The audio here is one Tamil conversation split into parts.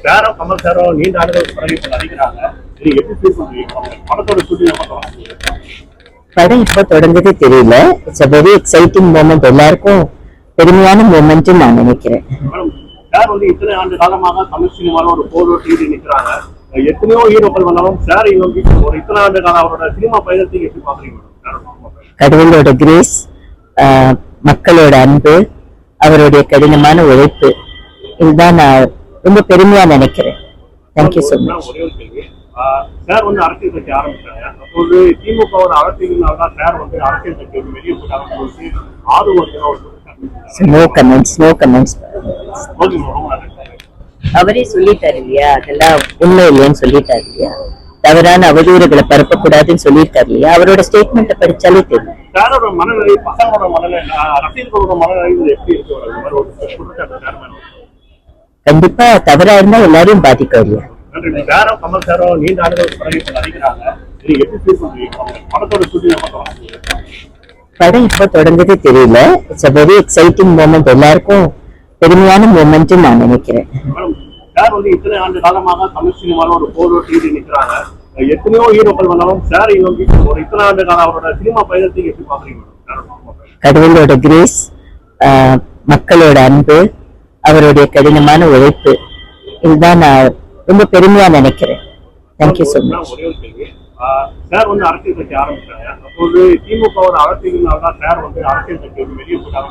சாரோ கமல் சாரோ நீண்ட ஆண்டுகள் பிறகு இப்ப நடிக்கிறாங்க. நீங்க எப்படி ஃபீல் பண்றீங்க? படத்தோட ஷூட்டிங் படம் இப்ப தொடங்குதே தெரியல. It's a very exciting moment. எல்லாருக்கும் பெருமையான மூமெண்ட் நான் நினைக்கிறேன். சார் வந்து இத்தனை ஆண்டு காலமாக தமிழ் சினிமாவில் ஒரு போலோ டிவி நிற்கிறாங்க. எத்தனையோ ஹீரோக்கள் வந்தாலும் சார் ஒரு இத்தனை ஆண்டு காலம் அவரோட சினிமா பயணத்தை எப்படி பாக்குறீங்க? கடவுளோட கிரேஸ், மக்களோட அன்பு, அவருடைய கடினமான உழைப்பு, இதுதான் நான் ரொம்ப பெருமையா நினைக்கிறேன். Thank you so much. ஒரே ஒரு கேள்வி, சார் வந்து அரசியல் கட்சி ஆரம்பிச்சாங்க. அப்போது திமுக ஒரு அரசியல்னால்தான் சார் வந்து அரசியல் கட்சி வெளியே போட்டாங்க. No comments. அவரே சொல்லிட்டாரு இல்லையா, அதெல்லாம் உண்மை இல்லைன்னு சொல்லிட்டாரு இல்லையா, தவறான அவதூறுகளை பரப்பக்கூடாதுன்னு சொல்லியிருக்காரு இல்லையா, அவரோட ஸ்டேட்மெண்ட்டை படிச்சாலே தெரியும். சாரோட மனநிலை, பசங்களோட மனநிலை, ரசிகர்களோட மனநிலை எப்படி இருக்கு? கண்டிப்பா தவறா இருந்தா எல்லாரையும் பாதிக்கும் இல்லையா. சாரோ கமல் சாரோ நீண்ட ஆண்டுகள் பிறகு இப்ப நடிக்கிறாங்க. நீங்க எப்படி ஃபீல் பண்றீங்க? படத்தோட ஷூட்டிங் படம் இப்ப தொடங்குதே தெரியல. It's a very exciting moment. எல்லாருக்கும் பெருமையான மூமெண்ட் நான் நினைக்கிறேன். சார் வந்து இத்தனை ஆண்டு காலமாக தமிழ் சினிமாவில் ஒரு போலோ டிவி நிற்கிறாங்க. எத்தனையோ ஹீரோக்கள் வந்தாலும் சார் ஒரு இத்தனை ஆண்டு காலம் அவரோட சினிமா பயணத்தை எப்படி பாக்குறீங்க? கடவுளோட கிரேஸ், மக்களோட அன்பு, அவருடைய கடினமான உழைப்பு, இதுதான் நான் ரொம்ப பெருமையா நினைக்கிறேன். Thank you so much. ஒரே ஒரு கேள்வி, சார் வந்து அரசியல் கட்சி ஆரம்பிச்சாங்க. அப்போது திமுக ஒரு அரசியல்னால்தான் சார் வந்து அரசியல் கட்சி வெளியே போட்டாங்க.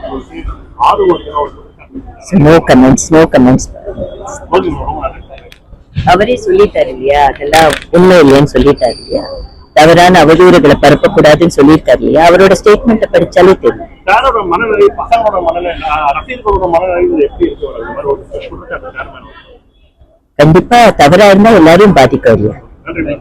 No comments. அவரே சொல்லிட்டாரு இல்லையா, அதெல்லாம் உண்மை இல்லைன்னு சொல்லிட்டாரு இல்லையா, தவறான அவதூறுகளை பரப்பக்கூடாதுன்னு சொல்லியிருக்காரு இல்லையா, அவரோட ஸ்டேட்மெண்ட்டை படிச்சாலே தெரியும். சாரோட மனநிலை, பசங்களோட மனநிலை, ரசிகர்களோட மனநிலை எப்படி இருக்கு? கண்டிப்பா தவறா இருந்தா எல்லாரையும் பாதிக்கும் இல்லையா. நன்றி.